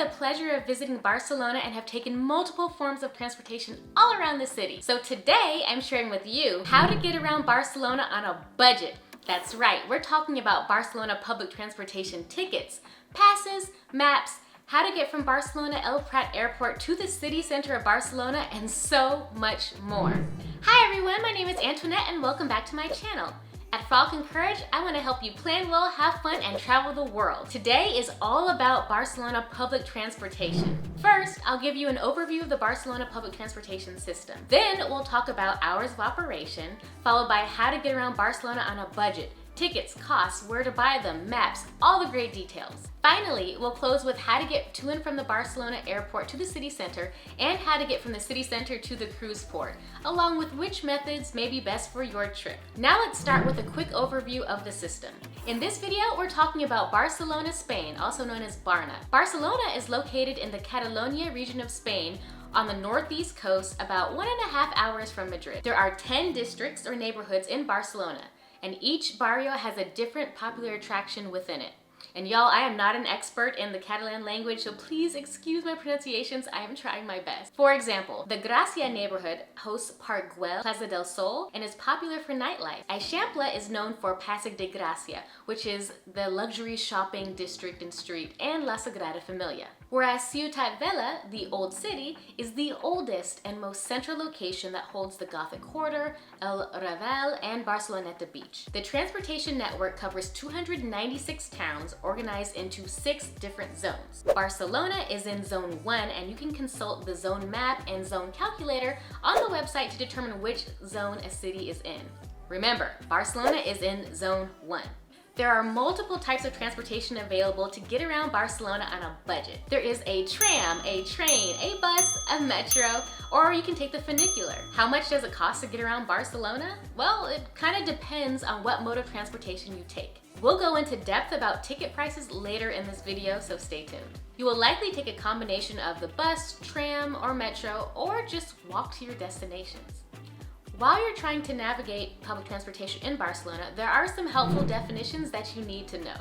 the pleasure of visiting Barcelona and have taken multiple forms of transportation all around the city. So today I'm sharing with you how to get around Barcelona on a budget. That's right, we're talking about Barcelona public transportation tickets, passes, maps, how to get from Barcelona El Prat Airport to the city center of Barcelona, and so much more. Hi everyone, my name is Antoinette and welcome back to my channel. At Frolic Courage, I want to help you plan well, have fun, and travel the world. Today is all about Barcelona public transportation. First, I'll give you an overview of the Barcelona public transportation system. Then we'll talk about hours of operation, followed by how to get around Barcelona on a budget, tickets, costs, where to buy them, maps, all the great details. Finally, we'll close with how to get to and from the Barcelona airport to the city center and how to get from the city center to the cruise port, along with which methods may be best for your trip. Now let's start with a quick overview of the system. In this video, we're talking about Barcelona, Spain, also known as Barna. Barcelona is located in the Catalonia region of Spain, on the northeast coast, about 1.5 hours from Madrid. There are 10 districts or neighborhoods in Barcelona, and each barrio has a different popular attraction within it. And y'all, I am not an expert in the Catalan language, so please excuse my pronunciations, I am trying my best. For example, the Gracia neighborhood hosts Park Güell, Plaza del Sol, and is popular for nightlife. Eixample is known for Passeig de Gràcia, which is the luxury shopping district and street, and La Sagrada Familia. Whereas Ciutat Vella, the Old City, is the oldest and most central location that holds the Gothic Quarter, El Raval, and Barceloneta Beach. The transportation network covers 296 towns organized into 6 different zones. Barcelona is in Zone 1, and you can consult the zone map and zone calculator on the website to determine which zone a city is in. Remember, Barcelona is in Zone 1. There are multiple types of transportation available to get around Barcelona on a budget. There is a tram, a train, a bus, a metro, or you can take the funicular. How much does it cost to get around Barcelona? Well, it kind of depends on what mode of transportation you take. We'll go into depth about ticket prices later in this video, so stay tuned. You will likely take a combination of the bus, tram, or metro, or just walk to your destinations. While you're trying to navigate public transportation in Barcelona, there are some helpful definitions that you need to know.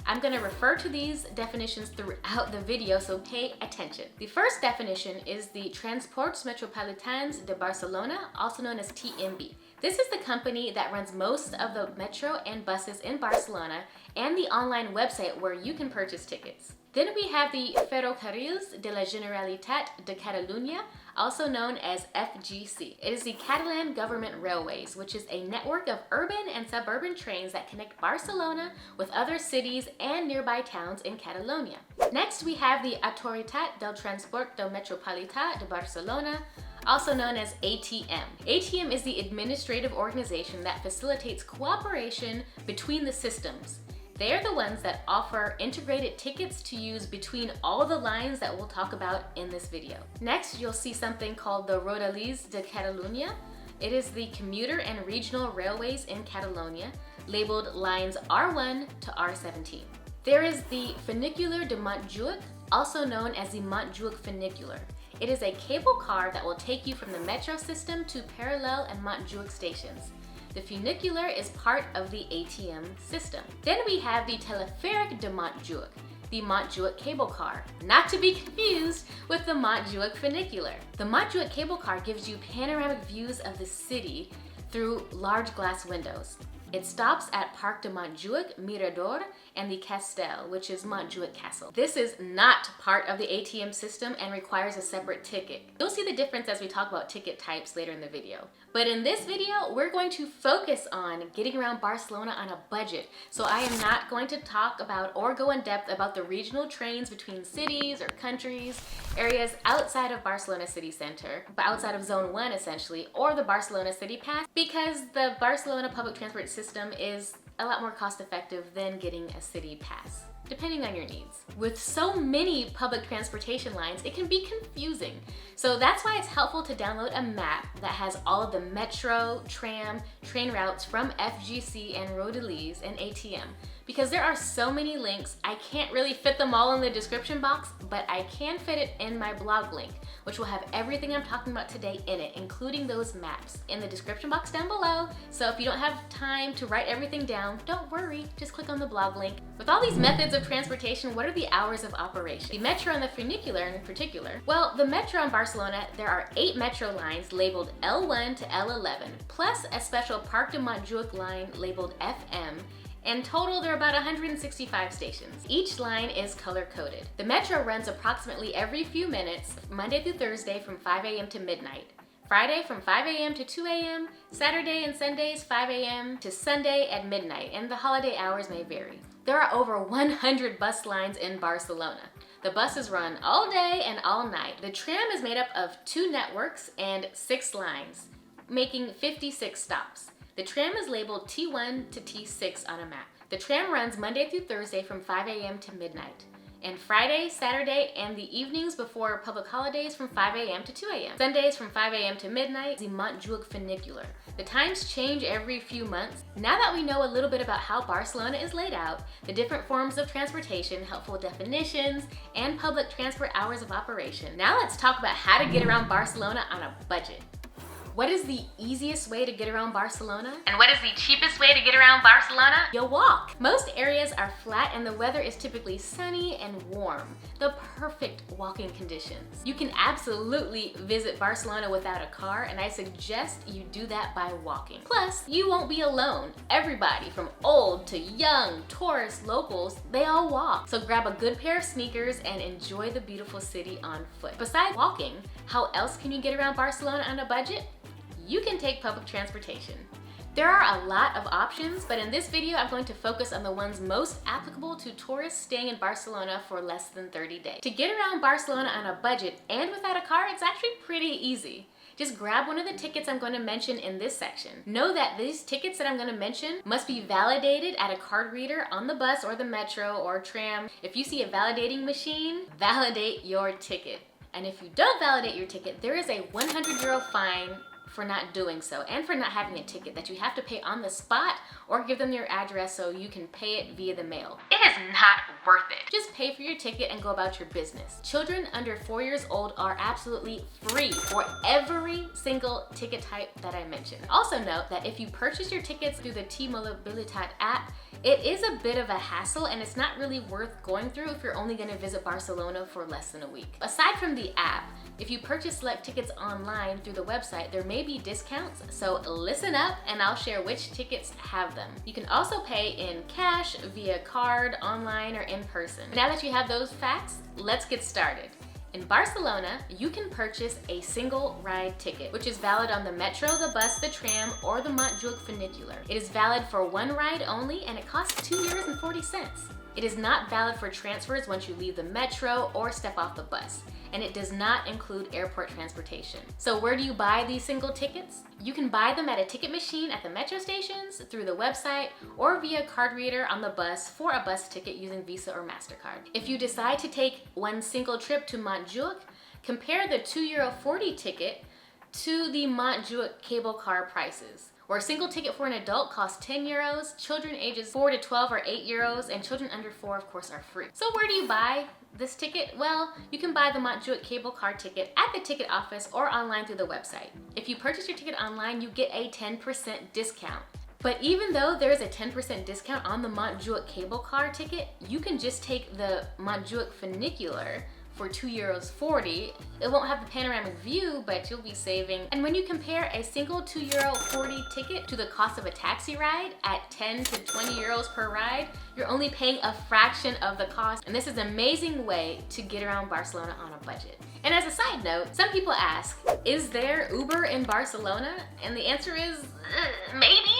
I'm going to refer to these definitions throughout the video, so pay attention. The first definition is the Transports Metropolitans de Barcelona, also known as TMB. This is the company that runs most of the metro and buses in Barcelona and the online website where you can purchase tickets. Then we have the Ferrocarrils de la Generalitat de Catalunya, also known as FGC. It is the Catalan Government Railways, which is a network of urban and suburban trains that connect Barcelona with other cities and nearby towns in Catalonia. Next, we have the Autoritat del Transport del Metropolità de Barcelona, also known as ATM. ATM is the administrative organization that facilitates cooperation between the systems. They are the ones that offer integrated tickets to use between all the lines that we'll talk about in this video. Next, you'll see something called the Rodalies de Catalunya. It is the commuter and regional railways in Catalonia, labeled lines R1 to R17. There is the Funicular de Montjuïc, also known as the Montjuïc Funicular. It is a cable car that will take you from the metro system to Parallel and Montjuïc stations. The funicular is part of the ATM system. Then we have the Teleferic de Montjuïc, the Montjuïc cable car, not to be confused with the Montjuïc funicular. The Montjuïc cable car gives you panoramic views of the city through large glass windows. It stops at Parc de Montjuïc, Mirador, and the Castel, which is Montjuïc Castle. This is not part of the ATM system and requires a separate ticket. You'll see the difference as we talk about ticket types later in the video. But in this video, we're going to focus on getting around Barcelona on a budget. So I am not going to talk about or go in depth about the regional trains between cities or countries, areas outside of Barcelona city center, but outside of Zone 1 essentially, or the Barcelona City Pass, because the Barcelona public transport system is a lot more cost effective than getting a city pass, depending on your needs. With so many public transportation lines, it can be confusing. So that's why it's helpful to download a map that has all of the metro, tram, train routes from FGC and Rodalies and ATM. Because there are so many links, I can't really fit them all in the description box, but I can fit it in my blog link, which will have everything I'm talking about today in it, including those maps, in the description box down below. So if you don't have time to write everything down, don't worry, just click on the blog link. With all these methods of transportation, what are the hours of operation? The metro and the funicular in particular. Well, the metro in Barcelona, there are 8 metro lines labeled L1 to L11, plus a special Parc de Montjuïc line labeled FM. In total, there are about 165 stations. Each line is color-coded. The metro runs approximately every few minutes, Monday through Thursday from 5 a.m. to midnight. Friday from 5 a.m. to 2 a.m., Saturday and Sundays 5 a.m. to Sunday at midnight, and the holiday hours may vary. There are over 100 bus lines in Barcelona. The buses run all day and all night. The tram is made up of 2 networks and 6 lines, making 56 stops. The tram is labeled T1 to T6 on a map. The tram runs Monday through Thursday from 5 a.m. to midnight, and Friday, Saturday, and the evenings before public holidays from 5 a.m. to 2 a.m. Sundays from 5 a.m. to midnight, the Montjuïc funicular. The times change every few months. Now that we know a little bit about how Barcelona is laid out, the different forms of transportation, helpful definitions, and public transport hours of operation, now let's talk about how to get around Barcelona on a budget. What is the easiest way to get around Barcelona? And what is the cheapest way to get around Barcelona? You walk. Most areas are flat and the weather is typically sunny and warm. The perfect walking conditions. You can absolutely visit Barcelona without a car, and I suggest you do that by walking. Plus, you won't be alone. Everybody from old to young, tourists, locals, they all walk. So grab a good pair of sneakers and enjoy the beautiful city on foot. Besides walking, how else can you get around Barcelona on a budget? You can take public transportation. There are a lot of options, but in this video, I'm going to focus on the ones most applicable to tourists staying in Barcelona for less than 30 days. To get around Barcelona on a budget and without a car, it's actually pretty easy. Just grab one of the tickets I'm going to mention in this section. Know that these tickets that I'm going to mention must be validated at a card reader on the bus or the metro or tram. If you see a validating machine, validate your ticket. And if you don't validate your ticket, there is a €100 fine for not doing so, and for not having a ticket that you have to pay on the spot or give them your address so you can pay it via the mail. It is not worth it. Just pay for your ticket and go about your business. Children under 4 years old are absolutely free for every single ticket type that I mentioned. Also note that if you purchase your tickets through the T-Mobilitat app, it is a bit of a hassle and it's not really worth going through if you're only going to visit Barcelona for less than a week. Aside from the app, if you purchase select tickets online through the website, there may be discounts, so listen up and I'll share which tickets have them. You can also pay in cash, via card, online, or in person. Now that you have those facts, let's get started. In Barcelona, you can purchase a single ride ticket, which is valid on the metro, the bus, the tram, or the Montjuïc funicular. It is valid for one ride only, and it costs €2.40. It is not valid for transfers once you leave the metro or step off the bus, and it does not include airport transportation. So where do you buy these single tickets? You can buy them at a ticket machine at the metro stations, through the website, or via card reader on the bus for a bus ticket using Visa or MasterCard. If you decide to take one single trip to Montjuïc, compare the €2.40 ticket to the Montjuïc cable car prices, where a single ticket for an adult costs €10, children ages 4 to 12 are €8, and children under 4, of course, are free. So where do you buy this ticket? Well, you can buy the Montjuïc cable car ticket at the ticket office or online through the website. If you purchase your ticket online, you get a 10% discount. But even though there's a 10% discount on the Montjuïc cable car ticket, you can just take the Montjuïc funicular for €2.40. It won't have the panoramic view, but you'll be saving. And when you compare a single €2.40 ticket to the cost of a taxi ride at 10 to 20 euros per ride, you're only paying a fraction of the cost. And this is an amazing way to get around Barcelona on a budget. And as a side note, some people ask, is there Uber in Barcelona? And the answer is, maybe.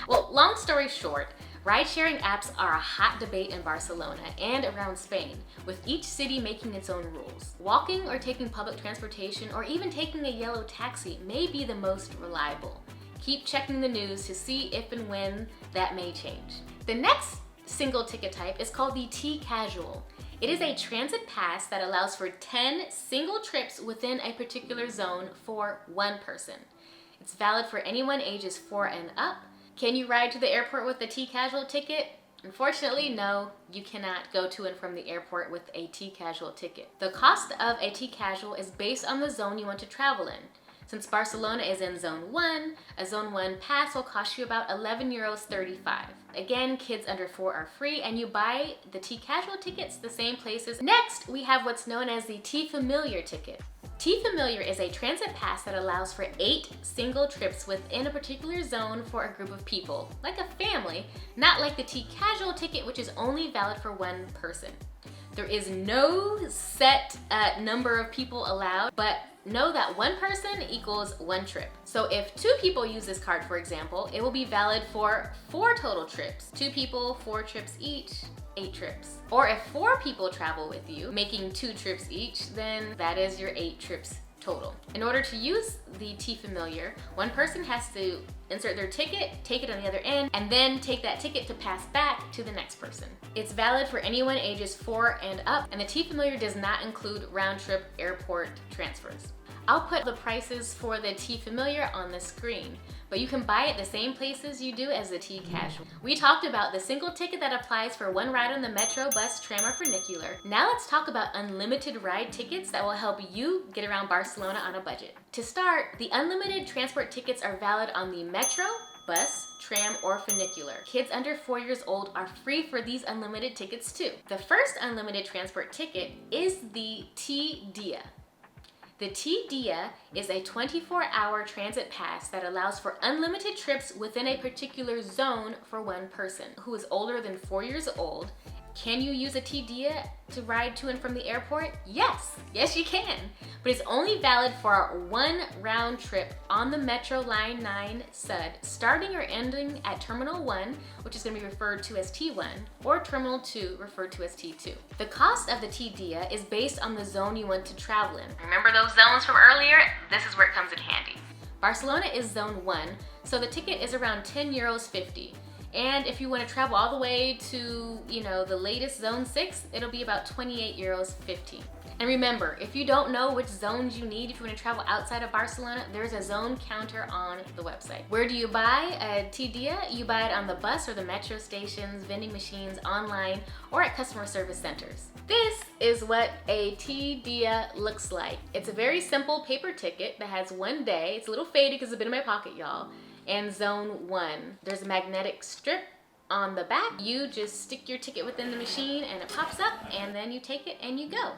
Well, long story short, ride-sharing apps are a hot debate in Barcelona and around Spain, with each city making its own rules. Walking or taking public transportation or even taking a yellow taxi may be the most reliable. Keep checking the news to see if and when that may change. The next single ticket type is called the T-Casual. It is a transit pass that allows for 10 single trips within a particular zone for one person. It's valid for anyone ages 4 and up. Can you ride to the airport with the T-Casual ticket? Unfortunately, no, you cannot go to and from the airport with a T-Casual ticket. The cost of a T-Casual is based on the zone you want to travel in. Since Barcelona is in Zone 1, a Zone 1 pass will cost you about €11.35. Again, kids under 4 are free, and you buy the T-Casual tickets the same places. Next, we have what's known as the T-Familiar ticket. T-Familiar is a transit pass that allows for 8 single trips within a particular zone for a group of people, like a family, not like the T-Casual ticket, which is only valid for one person. There is no set number of people allowed, but know that one person equals one trip. So if 2 people use this card, for example, it will be valid for 4 total trips. 2 people, 4 trips each, 8 trips. Or if 4 people travel with you, making 2 trips each, then that is your 8 trips total. In order to use the T-Familiar, one person has to insert their ticket, take it on the other end, and then take that ticket to pass back to the next person. It's valid for anyone ages 4 and up, and the T-Familiar does not include round-trip airport transfers. I'll put the prices for the T-Familiar on the screen, but you can buy it the same places you do as the T-Casual. We talked about the single ticket that applies for one ride on the metro, bus, tram, or funicular. Now let's talk about unlimited ride tickets that will help you get around Barcelona on a budget. To start, the unlimited transport tickets are valid on the metro, bus, tram, or funicular. Kids under 4 years old are free for these unlimited tickets too. The first unlimited transport ticket is the T-Dia. The T-Dia is a 24-hour transit pass that allows for unlimited trips within a particular zone for one person who is older than 4 years old. Can you use a T-Dia to ride to and from the airport? Yes, you can. But it's only valid for one round trip on the Metro Line 9 SUD, starting or ending at Terminal 1, which is going to be referred to as T1, or Terminal 2, referred to as T2. The cost of the T-Dia is based on the zone you want to travel in. Remember those zones from earlier? This is where it comes in handy. Barcelona is Zone 1, so the ticket is around €10.50. And if you want to travel all the way to, the latest Zone 6, it'll be about €28.50. And remember, if you don't know which zones you need, if you want to travel outside of Barcelona, there's a zone counter on the website. Where do you buy a T-Dia? You buy it on the bus or the metro stations, vending machines, online, or at customer service centers. This is what a T-Dia looks like. It's a very simple paper ticket that has one day. It's a little faded because it's been in my pocket, y'all. And Zone 1. There's a magnetic strip on the back. You just stick your ticket within the machine and it pops up, and then you take it and you go.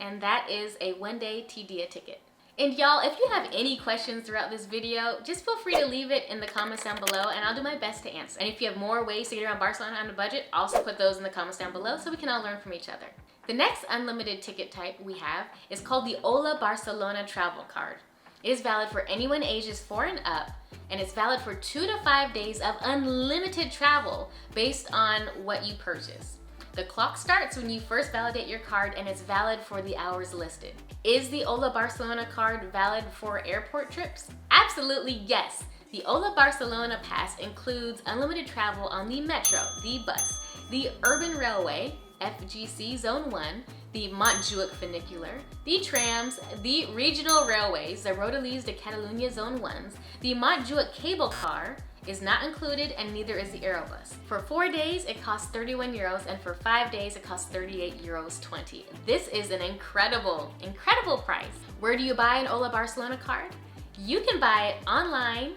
And that is a one-day T-Dia ticket. And y'all, if you have any questions throughout this video, just feel free to leave it in the comments down below and I'll do my best to answer. And if you have more ways to get around Barcelona on a budget, also put those in the comments down below so we can all learn from each other. The next unlimited ticket type we have is called the Hola Barcelona Travel Card. It is valid for anyone ages 4 and up, and it's valid for 2 to 5 days of unlimited travel based on what you purchase. The clock starts when you first validate your card, and it's valid for the hours listed. Is the Hola Barcelona card valid for airport trips? Absolutely yes. The Hola Barcelona pass includes unlimited travel on the metro, the bus, the urban railway, FGC Zone 1, the Montjuic funicular, the trams, the regional railways, the Rodalies de Catalunya Zone 1s, the Montjuic cable car is not included, and neither is the Aerobus. For 4 days, it costs €31, and for 5 days, it costs €38.20. This is an incredible price. Where do you buy an Hola Barcelona card? You can buy it online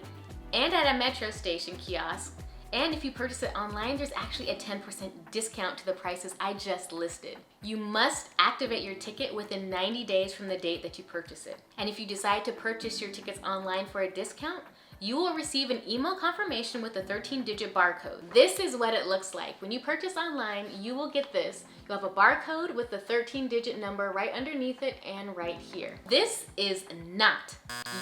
and at a metro station kiosk. And if you purchase it online, there's actually a 10% discount to the prices I just listed. You must activate your ticket within 90 days from the date that you purchase it. And if you decide to purchase your tickets online for a discount, you will receive an email confirmation with a 13-digit barcode. This is what it looks like. When you purchase online, you will get this. You'll have a barcode with the 13-digit number right underneath it and right here. This is not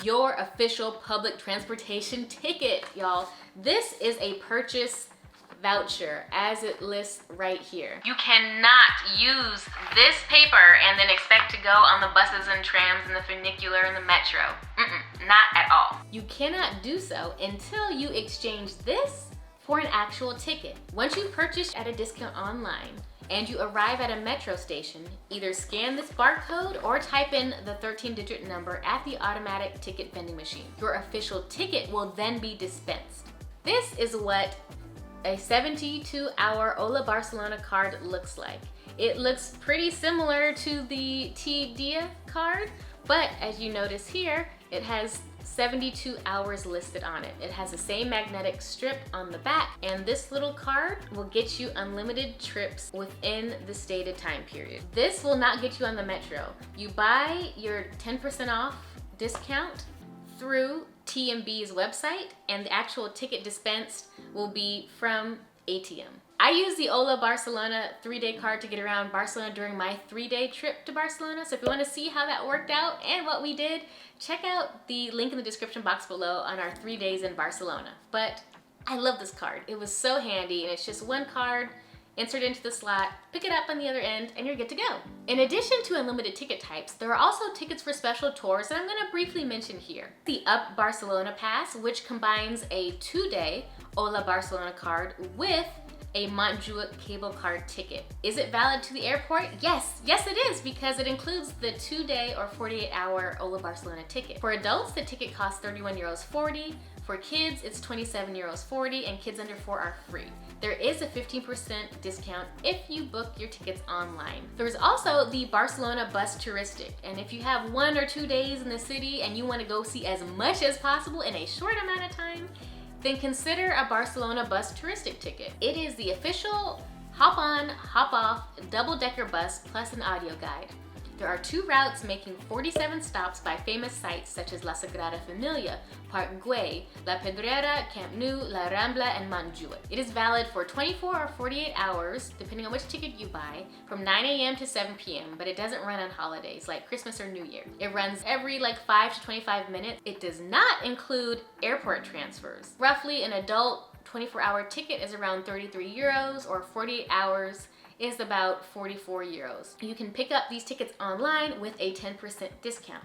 your official public transportation ticket, y'all. This is a purchase voucher as it lists right here. You cannot use this paper and then expect to go on the buses and trams and the funicular and the metro. Not at all. You cannot do so until you exchange this for an actual ticket. Once you purchase at a discount online and you arrive at a metro station, either scan this barcode or type in the 13-digit number at the automatic ticket vending machine. Your official ticket will then be dispensed. This is what a 72-hour Hola Barcelona card looks like. It looks pretty similar to the T Dia card, but as you notice here, it has 72 hours listed on it. It has the same magnetic strip on the back, and this little card will get you unlimited trips within the stated time period. This will not get you on the metro. You buy your 10% off discount through TMB's website, and the actual ticket dispensed will be from ATM. I use the Hola Barcelona 3-day card to get around Barcelona during my 3-day trip to Barcelona. So if you want to see how that worked out and what we did, check out the link in the description box below on our 3 days in Barcelona. But I love this card. It was so handy, and it's just one card, insert it into the slot, pick it up on the other end, and you're good to go. In addition to unlimited ticket types, there are also tickets for special tours that I'm going to briefly mention here. The Up Barcelona Pass, which combines a 2-day Hola Barcelona card with a Montjuic cable card ticket. Is it valid to the airport? Yes it is, because it includes the 2-day or 48-hour Hola Barcelona ticket. For adults, the ticket costs €31.40. For kids, it's €27.40, and kids under 4 are free. There is a 15% discount if you book your tickets online. There's also the Barcelona Bus Touristic, and if you have 1 or 2 days in the city and you want to go see as much as possible in a short amount of time, then consider a Barcelona Bus Touristic ticket. It is the official hop-on, hop-off double-decker bus plus an audio guide. There are 2 routes making 47 stops by famous sites such as La Sagrada Familia, Parc Güell, La Pedrera, Camp Nou, La Rambla, and Montjuic. It is valid for 24 or 48 hours, depending on which ticket you buy, from 9 a.m. to 7 p.m., but it doesn't run on holidays like Christmas or New Year. It runs every 5 to 25 minutes. It does not include airport transfers. Roughly, an adult 24-hour ticket is around €33, or 48 hours is about €44. You can pick up these tickets online with a 10% discount.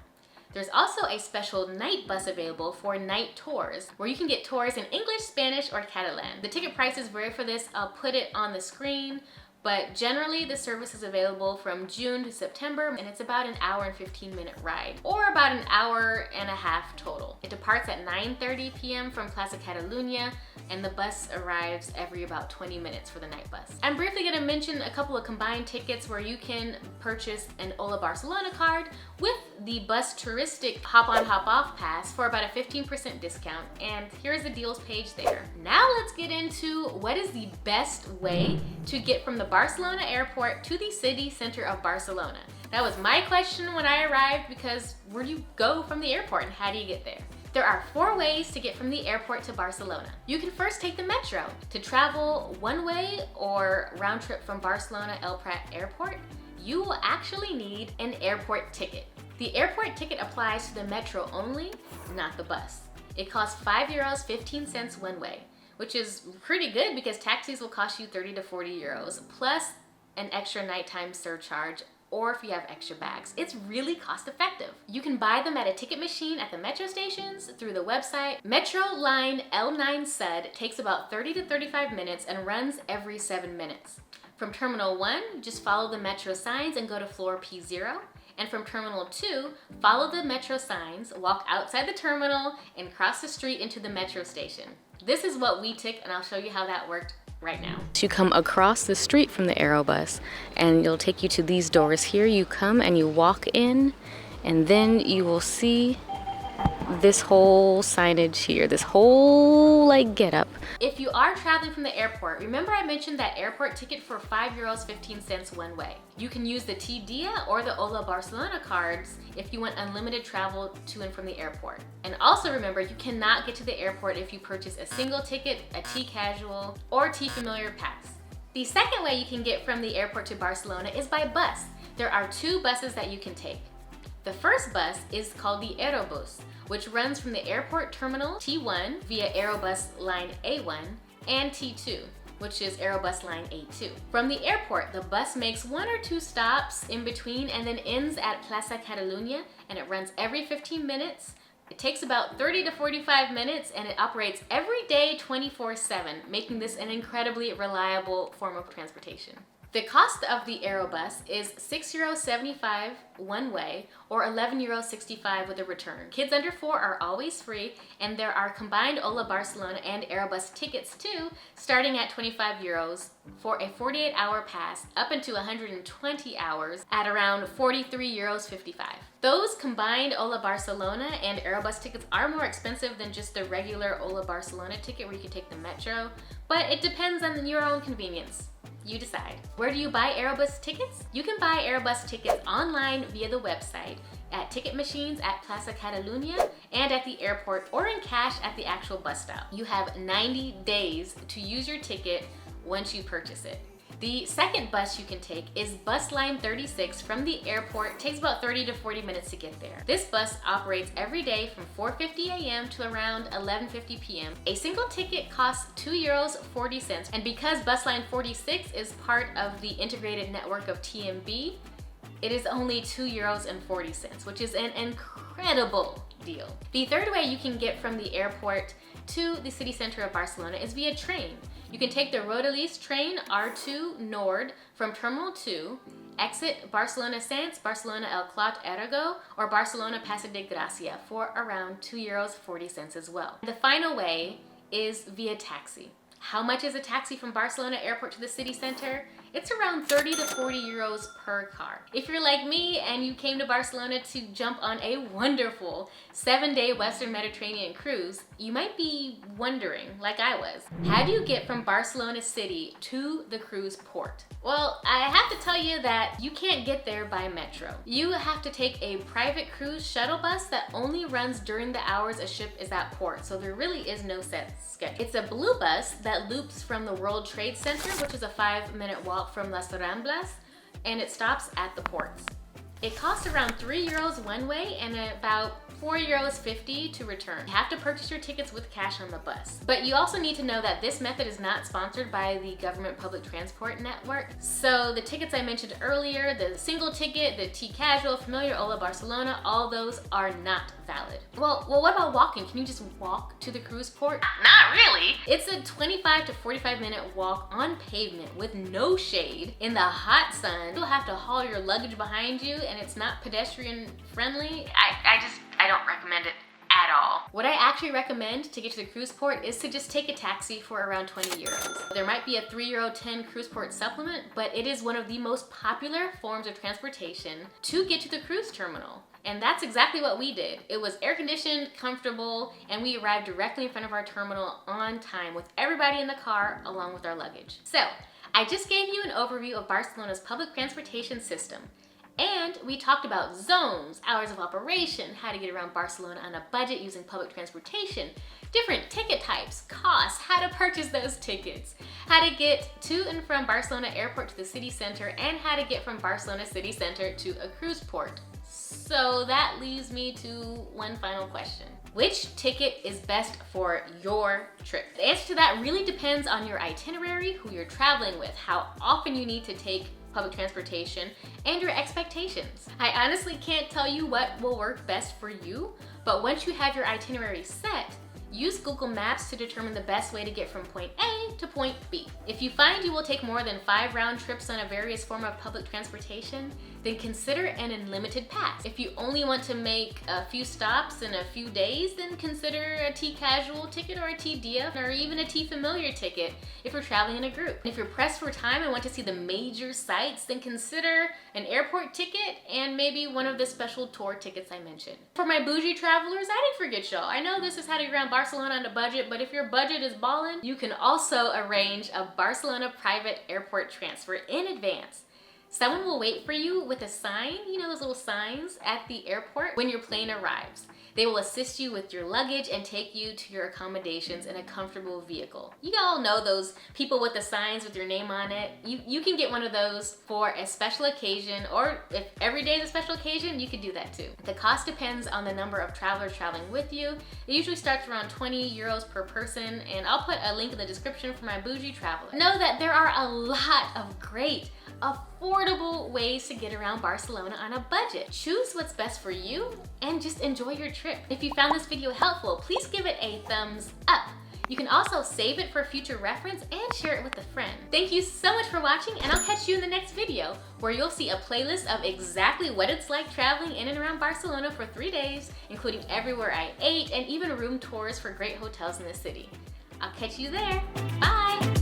There's also a special night bus available for night tours, where you can get tours in English, Spanish, or Catalan. The ticket prices vary for this. I'll put it on the screen, but generally the service is available from June to September, and it's about an hour and 15-minute ride, or about an hour and a half total. It departs at 9:30 p.m. from Plaza Catalunya, and the bus arrives every about 20 minutes for the night bus. I'm briefly going to mention a couple of combined tickets where you can purchase an Hola Barcelona card with the Bus Touristic Hop-on Hop-off Pass for about a 15% discount, and here's the deals page there. Now let's get into what is the best way to get from the Barcelona airport to the city center of Barcelona. That was my question when I arrived, because where do you go from the airport and how do you get there? There are 4 ways to get from the airport to Barcelona. You can first take the metro. To travel one way or round trip from Barcelona El Prat Airport, you will actually need an airport ticket. The airport ticket applies to the metro only, not the bus. It costs €5.15 one way, which is pretty good because taxis will cost you 30 to 40 euros, plus an extra nighttime surcharge, or if you have extra bags. It's really cost effective. You can buy them at a ticket machine at the metro stations, through the website. Metro line L9 Sud takes about 30 to 35 minutes and runs every 7 minutes. From Terminal 1, just follow the metro signs and go to floor P0. And from Terminal 2, follow the metro signs, walk outside the terminal, and cross the street into the metro station. This is what we took, and I'll show you how that worked right now. You come across the street from the Aerobus, and it'll take you to these doors here. You come and you walk in, and then you will see this whole signage here, this whole get up. If you are traveling from the airport, remember I mentioned that airport ticket for €5.15 one way. You can use the T Dia or the Hola Barcelona cards if you want unlimited travel to and from the airport. And also remember, you cannot get to the airport if you purchase a single ticket, a T Casual, or T Familiar pass. The second way you can get from the airport to Barcelona is by bus. There are 2 buses that you can take. The first bus is called the Aerobus, which runs from the airport terminal T1 via Aerobus line A1 and T2, which is Aerobus line A2. From the airport, the bus makes 1 or 2 stops in between and then ends at Plaza Catalunya, and it runs every 15 minutes. It takes about 30 to 45 minutes, and it operates every day 24/7, making this an incredibly reliable form of transportation. The cost of the Aerobus is €6.75 one way or €11.65 with a return. Kids under 4 are always free, and there are combined Hola Barcelona and Aerobus tickets too, starting at €25 for a 48-hour pass up into 120 hours at around €43.55. Those combined Hola Barcelona and Aerobus tickets are more expensive than just the regular Hola Barcelona ticket where you can take the metro, but it depends on your own convenience. You decide. Where do you buy Aerobus tickets? You can buy Aerobus tickets online via the website, at ticket machines at Plaza Catalunya, and at the airport, or in cash at the actual bus stop. You have 90 days to use your ticket once you purchase it. The second bus you can take is bus line 36 from the airport. It takes about 30 to 40 minutes to get there. This bus operates every day from 4:50 a.m. to around 11:50 p.m. A single ticket costs €2.40, and because bus line 46 is part of the integrated network of TMB, it is only €2.40, which is an incredible deal. The third way you can get from the airport to the city center of Barcelona is via train. You can take the Rodalies train R2 Nord from Terminal 2, exit Barcelona Sants, Barcelona El Clot Ergo, or Barcelona Paso de Gracia for around €2.40 as well. The final way is via taxi. How much is a taxi from Barcelona Airport to the city center? It's around 30 to 40 euros per car. If you're like me and you came to Barcelona to jump on a wonderful 7-day Western Mediterranean cruise, you might be wondering, like I was, how do you get from Barcelona City to the cruise port? Well, I have to tell you that you can't get there by metro. You have to take a private cruise shuttle bus that only runs during the hours a ship is at port, so there really is no set schedule. It's a blue bus that loops from the World Trade Center, which is a 5-minute walk from Las Ramblas, and it stops at the ports. It costs around €3 one way and about €4.50 to return. You have to purchase your tickets with cash on the bus. But you also need to know that this method is not sponsored by the government public transport network. So the tickets I mentioned earlier, the single ticket, the T-Casual, Familiar, Hola Barcelona, all those are not valid. Well, what about walking? Can you just walk to the cruise port? Not really. It's a 25 to 45-minute walk on pavement with no shade in the hot sun. You'll have to haul your luggage behind you, and it's not pedestrian friendly. I don't recommend it at all. What I actually recommend to get to the cruise port is to just take a taxi for around €20. There might be a €3.10 cruise port supplement, but it is one of the most popular forms of transportation to get to the cruise terminal. And that's exactly what we did. It was air conditioned, comfortable, and we arrived directly in front of our terminal on time with everybody in the car along with our luggage. So, I just gave you an overview of Barcelona's public transportation system. And we talked about zones, hours of operation, how to get around Barcelona on a budget using public transportation, different ticket types, costs, how to purchase those tickets, how to get to and from Barcelona Airport to the city center, and how to get from Barcelona City Center to a cruise port. So that leaves me to one final question. Which ticket is best for your trip? The answer to that really depends on your itinerary, who you're traveling with, how often you need to take public transportation, and your expectations. I honestly can't tell you what will work best for you, but once you have your itinerary set, use Google Maps to determine the best way to get from point A to point B. If you find you will take more than 5 round trips on a various form of public transportation, then consider an unlimited pass. If you only want to make a few stops in a few days, then consider a T-Casual ticket or a T-Dia or even a T-Familiar ticket if you're traveling in a group. If you're pressed for time and want to see the major sites, then consider an airport ticket and maybe one of the special tour tickets I mentioned. For my bougie travelers, I didn't forget y'all. I know this is how to get around Barcelona on a budget, but if your budget is ballin', you can also arrange a Barcelona private airport transfer in advance. Someone will wait for you with a sign, you know those little signs at the airport when your plane arrives. They will assist you with your luggage and take you to your accommodations in a comfortable vehicle. You all know those people with the signs with your name on it. You can get one of those for a special occasion, or if every day is a special occasion, you could do that too. The cost depends on the number of travelers traveling with you. It usually starts around €20 per person, and I'll put a link in the description for my bougie traveler. Know that there are a lot of great, affordable ways to get around Barcelona on a budget. Choose what's best for you and just enjoy your trip. If you found this video helpful, please give it a thumbs up. You can also save it for future reference and share it with a friend. Thank you so much for watching, and I'll catch you in the next video, where you'll see a playlist of exactly what it's like traveling in and around Barcelona for 3 days, including everywhere I ate and even room tours for great hotels in the city. I'll catch you there. Bye!